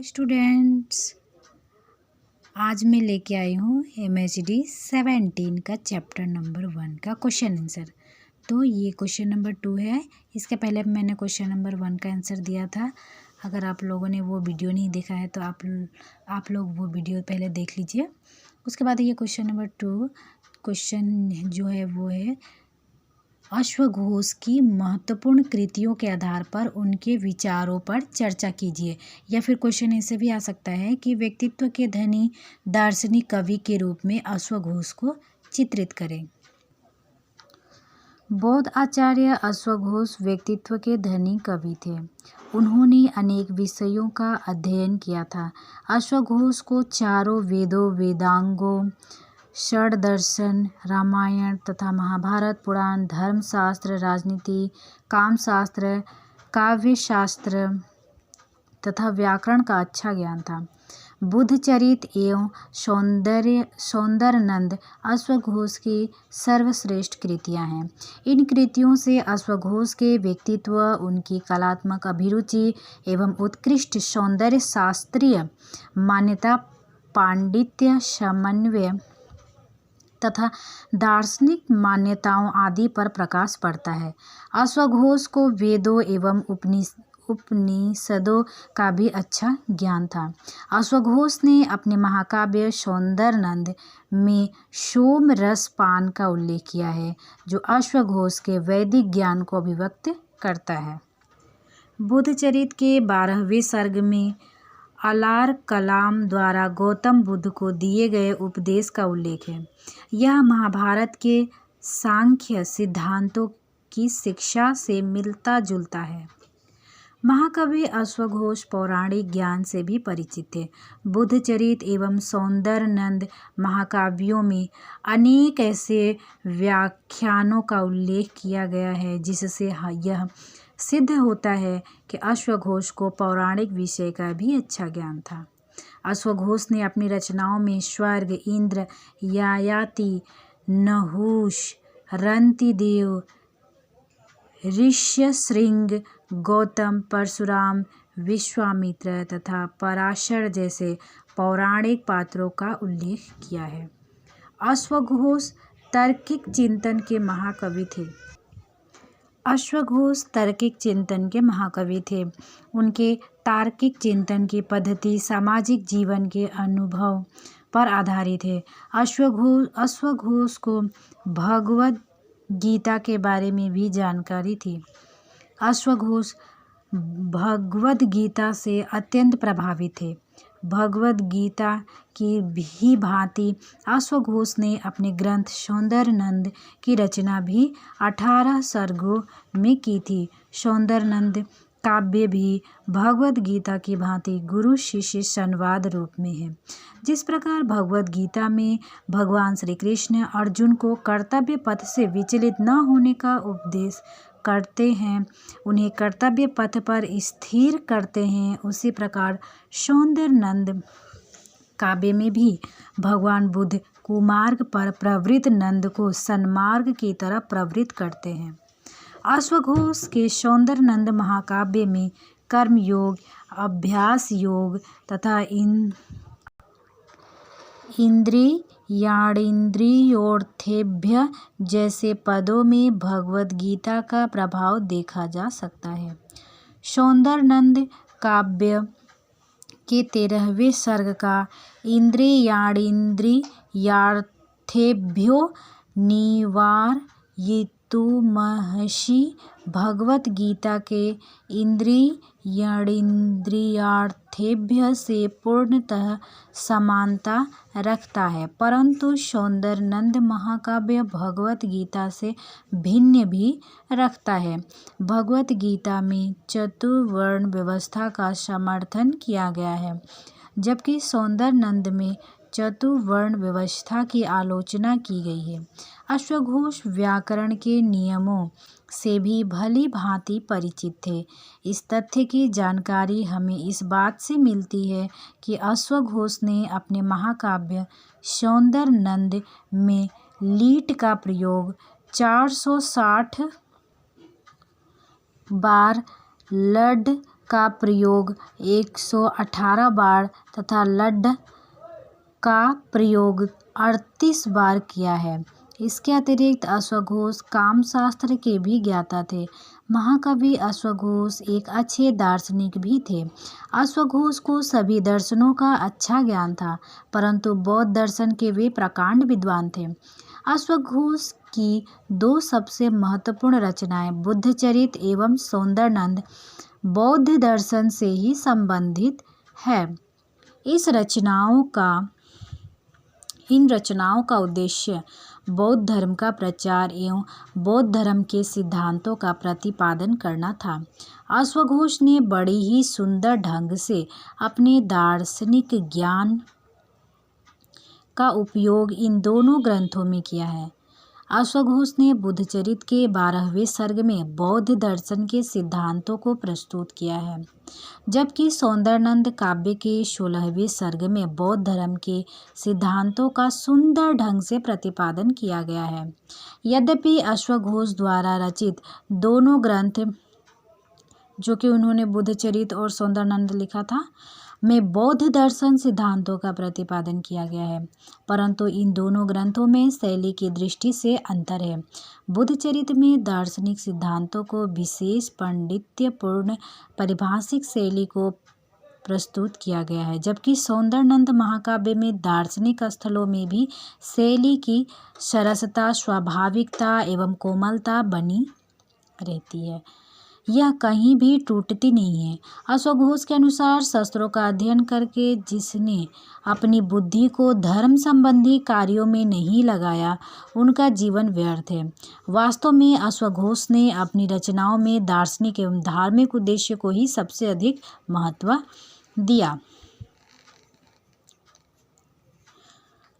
Students, आज मैं लेके आई हूँ MHD 17 का चैप्टर नंबर 1 का क्वेश्चन आंसर। तो ये क्वेश्चन नंबर 2 है। इसके पहले मैंने क्वेश्चन नंबर 1 का आंसर दिया था। अगर आप लोगों ने वो वीडियो नहीं देखा है तो आप लोग वो वीडियो पहले देख लीजिए। उसके बाद ये क्वेश्चन नंबर 2 क्वेश्चन जो है वो है अश्वघोष की महत्वपूर्ण कृतियों के आधार पर उनके विचारों पर चर्चा कीजिए। या फिर क्वेश्चन ऐसे भी आ सकता है कि व्यक्तित्व के धनी दार्शनिक कवि के रूप में अश्वघोष को चित्रित करें। बौद्ध आचार्य अश्वघोष व्यक्तित्व के धनी कवि थे। उन्होंने अनेक विषयों का अध्ययन किया था। अश्वघोष को चारों वेदों, वेदांगों, षड्दर्शन, रामायण तथा महाभारत, पुराण, धर्मशास्त्र, राजनीति, कामशास्त्र, काव्यशास्त्र तथा व्याकरण का अच्छा ज्ञान था। बुद्धचरित एवं सौंदर्यनंद अश्वघोष की सर्वश्रेष्ठ कृतियां हैं। इन कृतियों से अश्वघोष के व्यक्तित्व, उनकी कलात्मक अभिरुचि एवं उत्कृष्ट सौंदर्य शास्त्रीय मान्यता, पांडित्य, समन्वय तथा दार्शनिक मान्यताओं आदि पर प्रकाश पड़ता है। अश्वघोष को वेदों एवं उपनिषदों का भी अच्छा ज्ञान था। अश्वघोष ने अपने महाकाव्य सौंदर्यनंद में सोम रस पान का उल्लेख किया है, जो अश्वघोष के वैदिक ज्ञान को अभिव्यक्त करता है। बुद्धचरित के 12वें सर्ग में अलार कलाम द्वारा गौतम बुद्ध को दिए गए उपदेश का उल्लेख है। यह महाभारत के सांख्य सिद्धांतों की शिक्षा से मिलता जुलता है। महाकवि अश्वघोष पौराणिक ज्ञान से भी परिचित थे। बुद्धचरित एवं सौंदर्यनंद महाकाव्यों में अनेक ऐसे व्याख्यानों का उल्लेख किया गया है जिससे यह सिद्ध होता है कि अश्वघोष को पौराणिक विषय का भी अच्छा ज्ञान था। अश्वघोष ने अपनी रचनाओं में स्वर्ग, इंद्र, ययाति, नहुष, रंतिदेव, ऋष्यशृंग, गौतम, परशुराम, विश्वामित्र तथा पराशर जैसे पौराणिक पात्रों का उल्लेख किया है। अश्वघोष तार्किक चिंतन के महाकवि थे। अश्वघोष तार्किक चिंतन के महाकवि थे। उनके तार्किक चिंतन की पद्धति सामाजिक जीवन के अनुभव पर आधारित है। अश्वघोष को भगवद गीता के बारे में भी जानकारी थी। अश्वघोष भगवद गीता से अत्यंत प्रभावित थे। भगवद गीता की भी भांति अश्वघोष ने अपने ग्रंथ सौंदर्यनंद की रचना भी 18 सर्गों में की थी। सौंदर्यनंद काव्य भी भगवद गीता की भांति गुरु शिष्य संवाद रूप में है। जिस प्रकार भगवद गीता में भगवान श्री कृष्ण अर्जुन को कर्तव्य पथ से विचलित न होने का उपदेश करते हैं, उन्हें कर्तव्य पथ पर स्थिर करते हैं, उसी प्रकार सौंदर्यनंद काव्य में भी भगवान बुद्ध कुमार्ग पर प्रवृत्त नंद को सन्मार्ग की तरफ प्रवृत्त करते हैं। अश्वघोष के सौंदर्यनंद महाकाव्य में कर्म योग, अभ्यास योग तथा इंद्रियाणींद्रियोर्थेभ्य जैसे पदों में भगवद गीता का प्रभाव देखा जा सकता है। सौंदर्यनंद काव्य के 13वें सर्ग का इंद्रियाणींद्रियार्थेभ्यो निवारयितुमर्हसि भगवत गीता के इंद्रियाणींद्रियार्थेभ्य से पूर्णतः समानता रखता है, परंतु सौंदर्यनंद महाकाव्य भगवत गीता से भिन्न भी रखता है। भगवत गीता में चतुर्वर्ण व्यवस्था का समर्थन किया गया है, जबकि सौंदर्यनंद में चतुर्वर्ण व्यवस्था की आलोचना की गई है। अश्वघोष व्याकरण के नियमों से भी भली भांति परिचित थे। इस तथ्य की जानकारी हमें इस बात से मिलती है कि अश्वघोष ने अपने महाकाव्य सौंदर्यनंद में लीट का प्रयोग 460 बार, लड का प्रयोग 118 बार तथा लड्ड का प्रयोग 38 बार किया है। इसके अतिरिक्त अश्वघोष कामशास्त्र के भी ज्ञाता थे। महाकवि अश्वघोष एक अच्छे दार्शनिक भी थे। अश्वघोष को सभी दर्शनों का अच्छा ज्ञान था, परंतु बौद्ध दर्शन के वे प्रकांड विद्वान थे। अश्वघोष की दो सबसे महत्वपूर्ण रचनाएं बुद्धचरित एवं सौंदर्यनंद बौद्ध दर्शन से ही संबंधित है। इन रचनाओं का उद्देश्य बौद्ध धर्म का प्रचार एवं बौद्ध धर्म के सिद्धांतों का प्रतिपादन करना था। अश्वघोष ने बड़े ही सुंदर ढंग से अपने दार्शनिक ज्ञान का उपयोग इन दोनों ग्रंथों में किया है। अश्वघोष ने बुद्धचरित के 12वें सर्ग में बौद्ध दर्शन के सिद्धांतों को प्रस्तुत किया है, जबकि सौंदर्यनंद काव्य के 16वें सर्ग में बौद्ध धर्म के सिद्धांतों का सुंदर ढंग से प्रतिपादन किया गया है। यद्यपि अश्वघोष द्वारा रचित दोनों ग्रंथ, जो कि उन्होंने बुद्धचरित और सौंदर्यनंद लिखा था, में बौद्ध दर्शन सिद्धांतों का प्रतिपादन किया गया है, परंतु इन दोनों ग्रंथों में शैली की दृष्टि से अंतर है। बुद्धचरित में दार्शनिक सिद्धांतों को विशेष पांडित्यपूर्ण पारिभाषिक शैली को प्रस्तुत किया गया है, जबकि सौंदर्यनंद महाकाव्य में दार्शनिक स्थलों में भी शैली की सरसता, स्वाभाविकता एवं कोमलता बनी रहती है। यह कहीं भी टूटती नहीं है। अश्वघोष के अनुसार शास्त्रों का अध्ययन करके जिसने अपनी बुद्धि को धर्म संबंधी कार्यों में नहीं लगाया, उनका जीवन व्यर्थ है। वास्तव में अश्वघोष ने अपनी रचनाओं में दार्शनिक एवं धार्मिक उद्देश्य को ही सबसे अधिक महत्व दिया।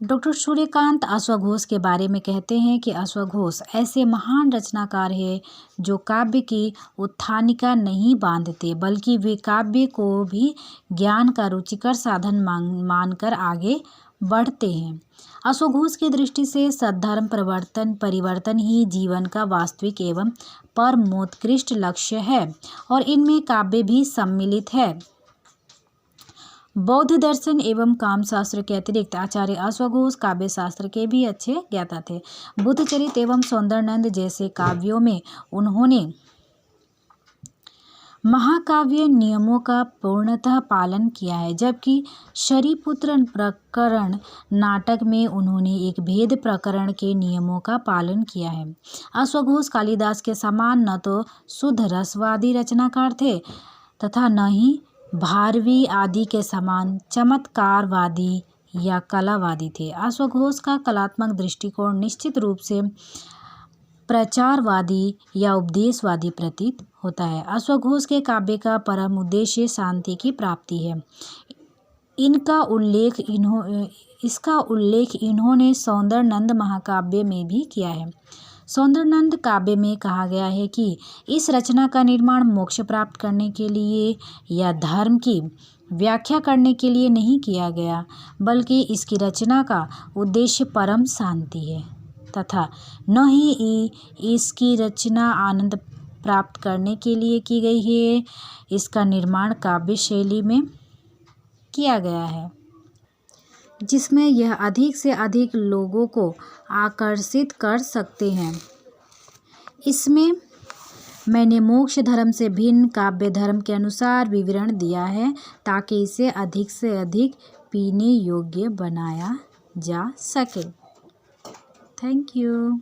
डॉक्टर सूर्यकांत अश्वघोष के बारे में कहते हैं कि अश्वघोष ऐसे महान रचनाकार हैं जो काव्य की उत्थानिका नहीं बांधते, बल्कि वे काव्य को भी ज्ञान का रुचिकर साधन मानकर आगे बढ़ते हैं। अश्वघोष की दृष्टि से सद्धर्म परिवर्तन ही जीवन का वास्तविक एवं परमोत्कृष्ट लक्ष्य है, और इनमें काव्य भी सम्मिलित है। बौद्ध दर्शन एवं कामशास्त्र के अतिरिक्त आचार्य अश्वघोष काव्य शास्त्र के भी अच्छे ज्ञाता थे। बुद्धचरित एवं सौंदर्यनंद जैसे काव्यों में उन्होंने महाकाव्य नियमों का पूर्णतः पालन किया है, जबकि शरीपुत्र प्रकरण नाटक में उन्होंने एक भेद प्रकरण के नियमों का पालन किया है। अश्वघोष कालिदास के समान न तो शुद्ध रसवादी रचनाकार थे तथा न ही भारवी आदि के समान चमत्कारवादी या कलावादी थे। अश्वघोष का कलात्मक दृष्टिकोण निश्चित रूप से प्रचारवादी या उपदेशवादी प्रतीत होता है। अश्वघोष के काव्य का परम उद्देश्य शांति की प्राप्ति है। इसका उल्लेख इन्होंने सौंदर्यनंद महाकाव्य में भी किया है। सौंदर्यनंद काव्य में कहा गया है कि इस रचना का निर्माण मोक्ष प्राप्त करने के लिए या धर्म की व्याख्या करने के लिए नहीं किया गया, बल्कि इसकी रचना का उद्देश्य परम शांति है तथा न ही इसकी रचना आनंद प्राप्त करने के लिए की गई है। इसका निर्माण काव्य शैली में किया गया है जिसमें यह अधिक से अधिक लोगों को आकर्षित कर सकते हैं। इसमें मैंने मोक्ष धर्म से भिन्न काव्य धर्म के अनुसार विवरण दिया है ताकि इसे अधिक से अधिक पीने योग्य बनाया जा सके। Thank you.